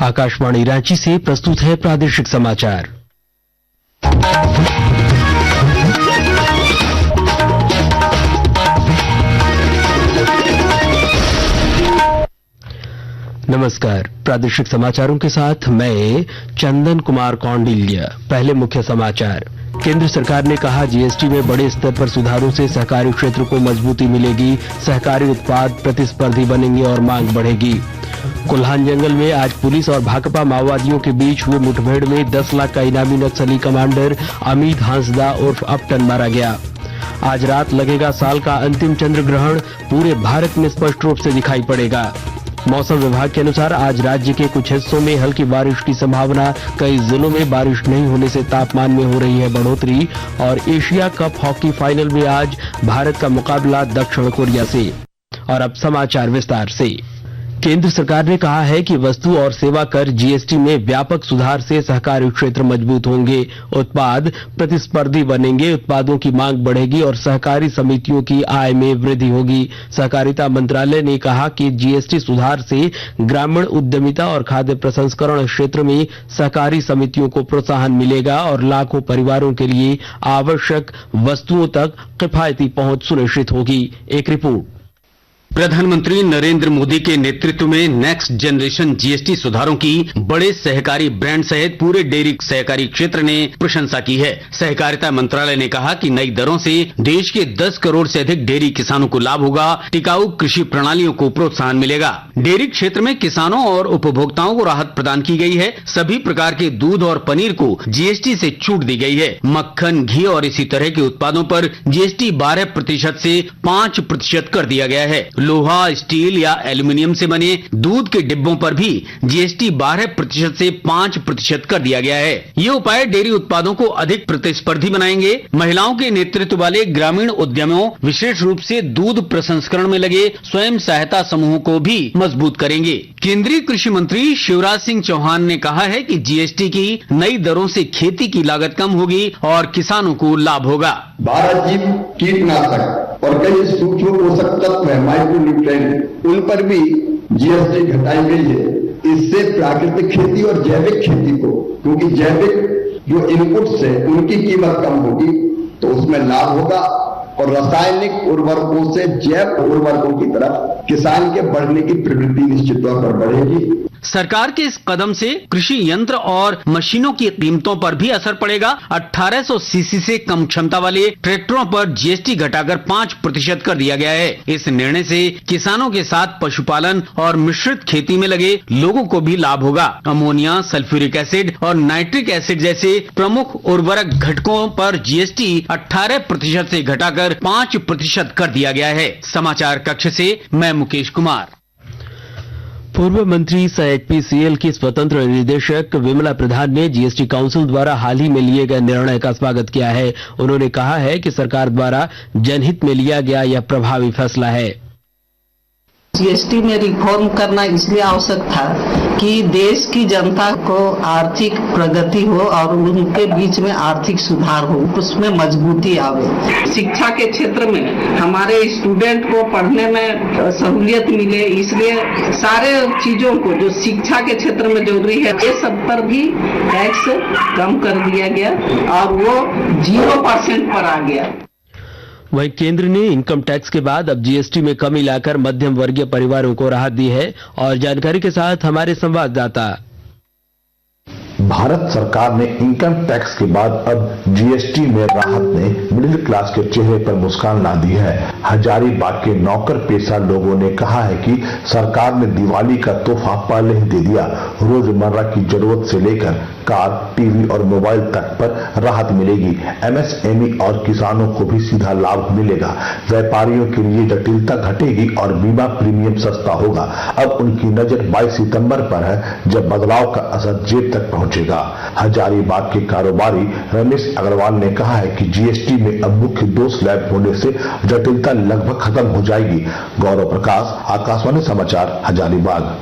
आकाशवाणी रांची से प्रस्तुत है प्रादेशिक समाचार। नमस्कार, प्रादेशिक समाचारों के साथ मैं चंदन कुमार कौंडिल्य। पहले मुख्य समाचार। केंद्र सरकार ने कहा, जीएसटी में बड़े स्तर पर सुधारों से सहकारी क्षेत्र को मजबूती मिलेगी, सहकारी उत्पाद प्रतिस्पर्धी बनेंगे और मांग बढ़ेगी। कोल्हान जंगल में आज पुलिस और भाकपा माओवादियों के बीच हुए मुठभेड़ में 10 लाख का इनामी नक्सली कमांडर अमित हांसदा उर्फ अपटन मारा गया। आज रात लगेगा साल का अंतिम चंद्र ग्रहण, पूरे भारत में स्पष्ट रूप से दिखाई पड़ेगा। मौसम विभाग के अनुसार आज राज्य के कुछ हिस्सों में हल्की बारिश की संभावना, कई जिलों में बारिश नहीं होने से तापमान में हो रही है बढ़ोतरी। और एशिया कप हॉकी फाइनल में आज भारत का मुकाबला दक्षिण कोरिया से। और अब समाचार विस्तार से। केंद्र सरकार ने कहा है कि वस्तु और सेवा कर जीएसटी में व्यापक सुधार से सहकारी क्षेत्र मजबूत होंगे, उत्पाद प्रतिस्पर्धी बनेंगे, उत्पादों की मांग बढ़ेगी और सहकारी समितियों की आय में वृद्धि होगी। सहकारिता मंत्रालय ने कहा कि जीएसटी सुधार से ग्रामीण उद्यमिता और खाद्य प्रसंस्करण क्षेत्र में सहकारी समितियों को प्रोत्साहन मिलेगा और लाखों परिवारों के लिए आवश्यक वस्तुओं तक किफायती पहुंच सुनिश्चित होगी। एक रिपोर्ट। प्रधानमंत्री नरेंद्र मोदी के नेतृत्व में नेक्स्ट जनरेशन जीएसटी सुधारों की बड़े सहकारी ब्रांड सहित पूरे डेयरी सहकारी क्षेत्र ने प्रशंसा की है। सहकारिता मंत्रालय ने कहा कि नई दरों से देश के 10 करोड़ से अधिक डेयरी किसानों को लाभ होगा, टिकाऊ कृषि प्रणालियों को प्रोत्साहन मिलेगा। डेयरी क्षेत्र में किसानों और उपभोक्ताओं को राहत प्रदान की गई है। सभी प्रकार के दूध और पनीर को जीएसटी से छूट दी गई है। मक्खन, घी और इसी तरह के उत्पादों पर जीएसटी 12% से 5% कर दिया गया है। लोहा, स्टील या एल्यूमिनियम से बने दूध के डिब्बों पर भी जीएसटी 12% से 5% कर दिया गया है। ये उपाय डेयरी उत्पादों को अधिक प्रतिस्पर्धी बनाएंगे। महिलाओं के नेतृत्व वाले ग्रामीण उद्यमों, विशेष रूप से दूध प्रसंस्करण में लगे स्वयं सहायता समूहों को भी मजबूत करेंगे। केंद्रीय कृषि मंत्री शिवराज सिंह चौहान ने कहा है कि जीएसटी की नई दरों से खेती की लागत कम होगी और किसानों को लाभ होगा। 12 जीव कीटनाशक और कई सूक्ष्म पोषक तत्व है, माइक्रो न्यूट्रिएंट, उन पर भी जीएसटी घटाई गई है। इससे प्राकृतिक खेती और जैविक खेती को, क्योंकि जैविक जो इनपुट्स है उनकी कीमत कम होगी तो उसमें लाभ होगा और रासायनिक उर्वरकों से जैव उर्वरकों की तरफ किसान के बढ़ने की प्रवृत्ति निश्चित तौर पर बढ़ेगी। सरकार के इस कदम से कृषि यंत्र और मशीनों की कीमतों पर भी असर पड़ेगा। 1800 सीसी से कम क्षमता वाले ट्रैक्टरों पर जीएसटी घटाकर 5% कर दिया गया है। इस निर्णय से किसानों के साथ पशुपालन और मिश्रित खेती में लगे लोगों को भी लाभ होगा। अमोनिया, सल्फ्यूरिक एसिड और नाइट्रिक एसिड जैसे प्रमुख उर्वरक घटकों पर जीएसटी 18% से घटाकर 5% कर दिया गया है। समाचार कक्ष से मैं मुकेश कुमार। पूर्व मंत्री सह एचपीसीएल की स्वतंत्र निदेशक विमला प्रधान ने जीएसटी काउंसिल द्वारा हाल ही में लिए गए निर्णय का स्वागत किया है। उन्होंने कहा है कि सरकार द्वारा जनहित में लिया गया यह प्रभावी फैसला है। जीएसटी में रिफॉर्म करना इसलिए आवश्यक था कि देश की जनता को आर्थिक प्रगति हो और उनके बीच में आर्थिक सुधार हो, उसमें मजबूती आवे। शिक्षा के क्षेत्र में हमारे स्टूडेंट को पढ़ने में सहूलियत मिले, इसलिए सारे चीजों को जो शिक्षा के क्षेत्र में जरूरी है ये सब पर भी टैक्स कम कर दिया गया और वो 0% पर आ गया। वहीं केंद्र ने इनकम टैक्स के बाद अब जीएसटी में कमी लाकर मध्यम वर्गीय परिवारों को राहत दी है। और जानकारी के साथ हमारे संवाददाता। भारत सरकार ने इनकम टैक्स के बाद अब जीएसटी में राहत ने मिडिल क्लास के चेहरे पर मुस्कान ला दी है। हजारीबाग के नौकर पेशा लोगों ने कहा है कि सरकार ने दिवाली का तोहफा पहले ही दे दिया। रोजमर्रा की जरूरत से लेकर कार, टीवी और मोबाइल तक पर राहत मिलेगी। एमएसएमई और किसानों को भी सीधा लाभ मिलेगा। व्यापारियों के लिए जटिलता घटेगी और बीमा प्रीमियम सस्ता होगा। अब उनकी नजर 22 सितंबर पर है, जब बदलाव का असर जेब तक पहुंचेगा। हजारीबाग के कारोबारी रमेश अग्रवाल ने कहा है कि जीएसटी में अब मुख्य 2 स्लैब होने से जटिलता लगभग खत्म हो जाएगी। गौरव प्रकाश, आकाशवाणी समाचार, हजारीबाग।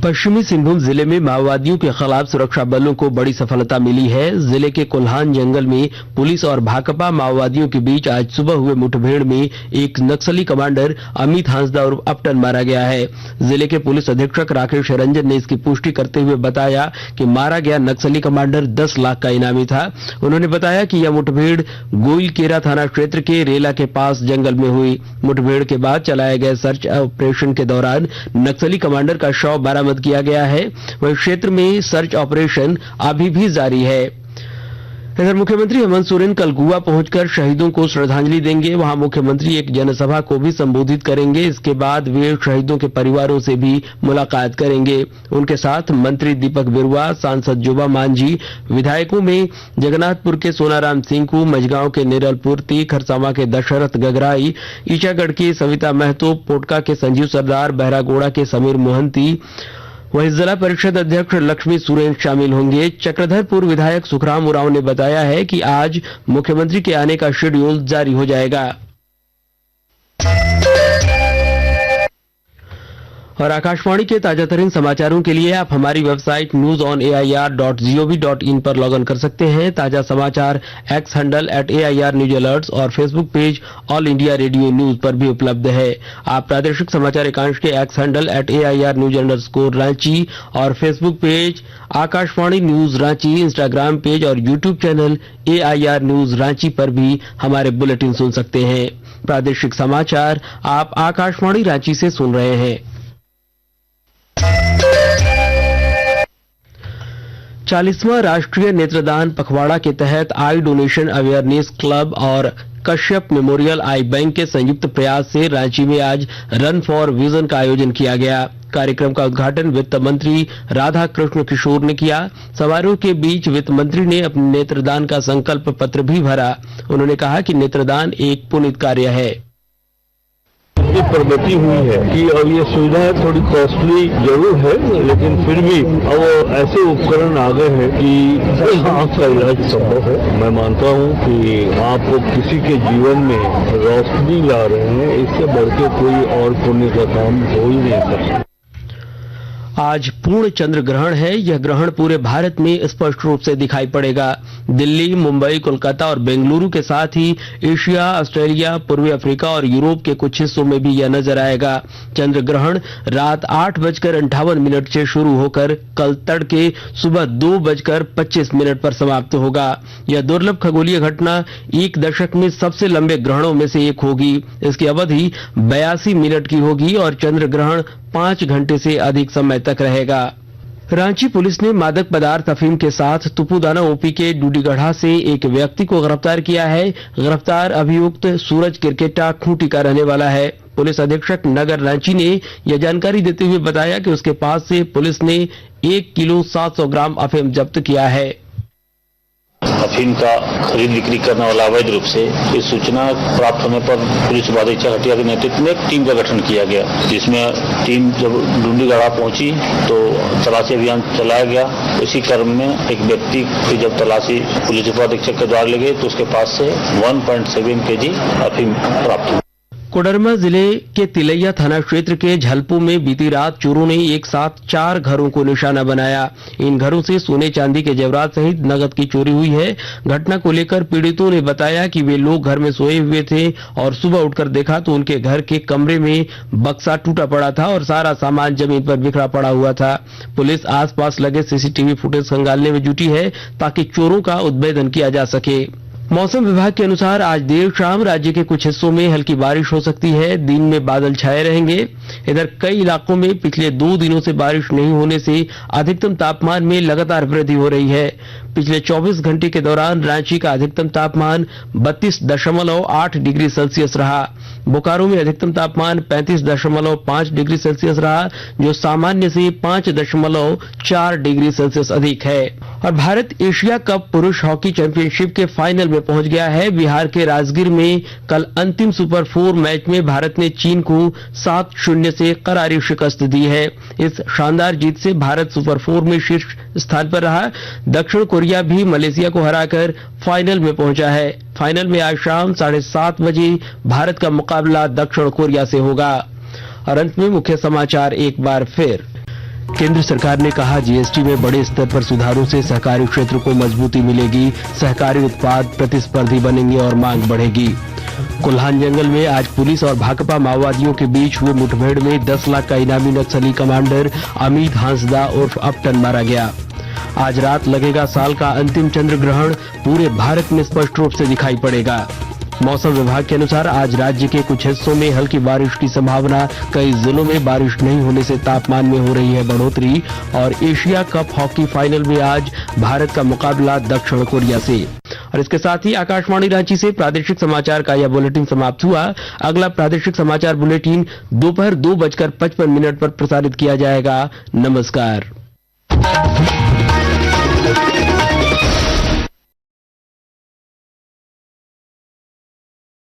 पश्चिमी सिंहभूम जिले में माओवादियों के खिलाफ सुरक्षा बलों को बड़ी सफलता मिली है। जिले के कोल्हान जंगल में पुलिस और भाकपा माओवादियों के बीच आज सुबह हुए मुठभेड़ में एक नक्सली कमांडर अमित हांसदा और अपटन मारा गया है। जिले के पुलिस अधीक्षक राकेश रंजन ने इसकी पुष्टि करते हुए बताया कि मारा गया नक्सली कमांडर 10 लाख का इनामी था। उन्होंने बताया कि यह मुठभेड़ गोइलकेरा थाना क्षेत्र के रेला के पास जंगल में हुई। मुठभेड़ के बाद चलाए गए सर्च ऑपरेशन के दौरान नक्सली कमांडर का शव बरामद किया गया है। वहीं क्षेत्र में सर्च ऑपरेशन अभी भी जारी है। इधर मुख्यमंत्री हेमंत सोरेन कल गोवा पहुंचकर शहीदों को श्रद्धांजलि देंगे। वहां मुख्यमंत्री एक जनसभा को भी संबोधित करेंगे। इसके बाद वे शहीदों के परिवारों से भी मुलाकात करेंगे। उनके साथ मंत्री दीपक बिरुआ, सांसद जोबा मांझी, विधायकों में जगन्नाथपुर के सोनाराम सिंह, मझगांव के निरल पूर्ति, खरसावा के दशरथ गगराई, ईचागढ़ की सविता महतो, पोटका के संजीव सरदार, बहरागोड़ा के समीर मोहंती, वहीं जिला परिषद अध्यक्ष लक्ष्मी सुरेन शामिल होंगे। चक्रधरपुर विधायक सुखराम उरांव ने बताया है कि आज मुख्यमंत्री के आने का शेड्यूल जारी हो जाएगा। और आकाशवाणी के ताजा तरीन समाचारों के लिए आप हमारी वेबसाइट newsonair.gov.in पर लॉग इन कर सकते हैं। ताजा समाचार X handle @AIR news alerts और Facebook page All India Radio news पर भी उपलब्ध है। आप प्रादेशिक समाचार एकांश के एक्स हैंडल @AIR न्यूज _ और Facebook page Akashvani news Ranchi, Instagram page और YouTube channel AIR news Ranchi पर भी हमारे बुलेटिन सुन सकते हैं। प्रादेशिक समाचार आप आकाशवाणी रांची से सुन रहे हैं। 40वां राष्ट्रीय नेत्रदान पखवाड़ा के तहत आई डोनेशन अवेयरनेस क्लब और कश्यप मेमोरियल आई बैंक के संयुक्त प्रयास से रांची में आज रन फॉर विजन का आयोजन किया गया। कार्यक्रम का उद्घाटन वित्त मंत्री राधा कृष्ण किशोर ने किया। समारोह के बीच वित्त मंत्री ने अपने नेत्रदान का संकल्प पत्र भी भरा। उन्होंने कहा कि नेत्रदान एक पुनीत कार्य है। ये प्रगति हुई है कि अब ये सुविधाएं थोड़ी कॉस्टली जरूर है, लेकिन फिर भी अब ऐसे उपकरण आ गए हैं कि आंख का इलाज संभव है। मैं मानता हूं कि आप किसी के जीवन में रोशनी ला रहे हैं, इससे बढ़ के कोई और पुण्य का काम हो ही नहीं सकता। आज पूर्ण चंद्र ग्रहण है। यह ग्रहण पूरे भारत में स्पष्ट रूप से दिखाई पड़ेगा। दिल्ली, मुंबई, कोलकाता और बेंगलुरु के साथ ही एशिया, ऑस्ट्रेलिया, पूर्वी अफ्रीका और यूरोप के कुछ हिस्सों में भी यह नजर आएगा। चंद्र ग्रहण रात 8:58 से शुरू होकर कल तड़के सुबह 2:25 पर समाप्त होगा। यह दुर्लभ खगोलीय घटना एक दशक में सबसे लंबे ग्रहणों में से एक होगी। इसकी अवधि 82 मिनट की होगी और चंद्र ग्रहण 5 घंटे से अधिक समय तक रहेगा। रांची पुलिस ने मादक पदार्थ अफीम के साथ तुपुदाना ओपी के डूडीगढ़ा से एक व्यक्ति को गिरफ्तार किया है। गिरफ्तार अभियुक्त सूरज किरकेटा खूंटी का रहने वाला है। पुलिस अधीक्षक नगर रांची ने यह जानकारी देते हुए बताया कि उसके पास से पुलिस ने 1 किलो 700 ग्राम अफीम जब्त किया है। अफीम का खरीद बिक्री करने वाला अवैध रूप से इस सूचना प्राप्त होने पर पुलिस उपाधीक्षक हटिया के नेतृत्व में एक टीम का गठन किया गया, जिसमें टीम जब डूडीगढ़ा पहुंची तो तलाशी अभियान चलाया गया। इसी क्रम में एक व्यक्ति की जब तलाशी पुलिस उपाधीक्षक के द्वारा ली गई तो उसके पास से 1.7 kg अफीम प्राप्त हुई। कोडरमा जिले के तिलैया थाना क्षेत्र के झलपू में बीती रात चोरों ने एक साथ 4 घरों को निशाना बनाया। इन घरों से सोने चांदी के जेवरात सहित नगद की चोरी हुई है। घटना को लेकर पीड़ितों ने बताया कि वे लोग घर में सोए हुए थे और सुबह उठकर देखा तो उनके घर के कमरे में बक्सा टूटा पड़ा था और सारा सामान जमीन पर बिखरा पड़ा हुआ था। पुलिस आसपास लगे सीसीटीवी फुटेज खंगालने में जुटी है ताकि चोरों का उद्भेदन किया जा सके। मौसम विभाग के अनुसार आज देर शाम राज्य के कुछ हिस्सों में हल्की बारिश हो सकती है। दिन में बादल छाए रहेंगे। इधर कई इलाकों में पिछले 2 दिनों से बारिश नहीं होने से अधिकतम तापमान में लगातार वृद्धि हो रही है। पिछले 24 घंटे के दौरान रांची का अधिकतम तापमान 32.8 डिग्री सेल्सियस रहा। बोकारो में अधिकतम तापमान 35.5 डिग्री सेल्सियस रहा, जो सामान्य से 5.4 डिग्री सेल्सियस अधिक है। और भारत एशिया कप पुरुष हॉकी चैंपियनशिप के फाइनल में पहुंच गया है। बिहार के राजगीर में कल अंतिम सुपर 4 मैच में भारत ने चीन को 7-0 से करारी शिकस्त दी है। इस शानदार जीत से भारत सुपर 4 में शीर्ष स्थान पर रहा। दक्षिण कोरिया भी मलेशिया को हराकर फाइनल में पहुंचा है। फाइनल में आज शाम 7:30 बजे भारत का मुकाबला दक्षिण कोरिया से होगा। और अंत में मुख्य समाचार एक बार फिर। केंद्र सरकार ने कहा जीएसटी में बड़े स्तर पर सुधारों से सहकारी क्षेत्र को मजबूती मिलेगी, सहकारी उत्पाद प्रतिस्पर्धी बनेंगे और मांग बढ़ेगी। कोल्हान जंगल में आज पुलिस और भाकपा माओवादियों के बीच हुए मुठभेड़ में 10 लाख का इनामी नक्सली कमांडर अमित हांसदा उर्फ अपटन मारा गया। आज रात लगेगा साल का अंतिम चंद्र ग्रहण, पूरे भारत में स्पष्ट रूप से दिखाई पड़ेगा। मौसम विभाग के अनुसार आज राज्य के कुछ हिस्सों में हल्की बारिश की संभावना, कई जिलों में बारिश नहीं होने से तापमान में हो रही है बढ़ोतरी। और एशिया कप हॉकी फाइनल में आज भारत का मुकाबला दक्षिण कोरिया से। और इसके साथ ही आकाशवाणी रांची से प्रादेशिक समाचार का यह बुलेटिन समाप्त हुआ। अगला प्रादेशिक समाचार बुलेटिन दोपहर 2:55 पर प्रसारित किया जाएगा। नमस्कार।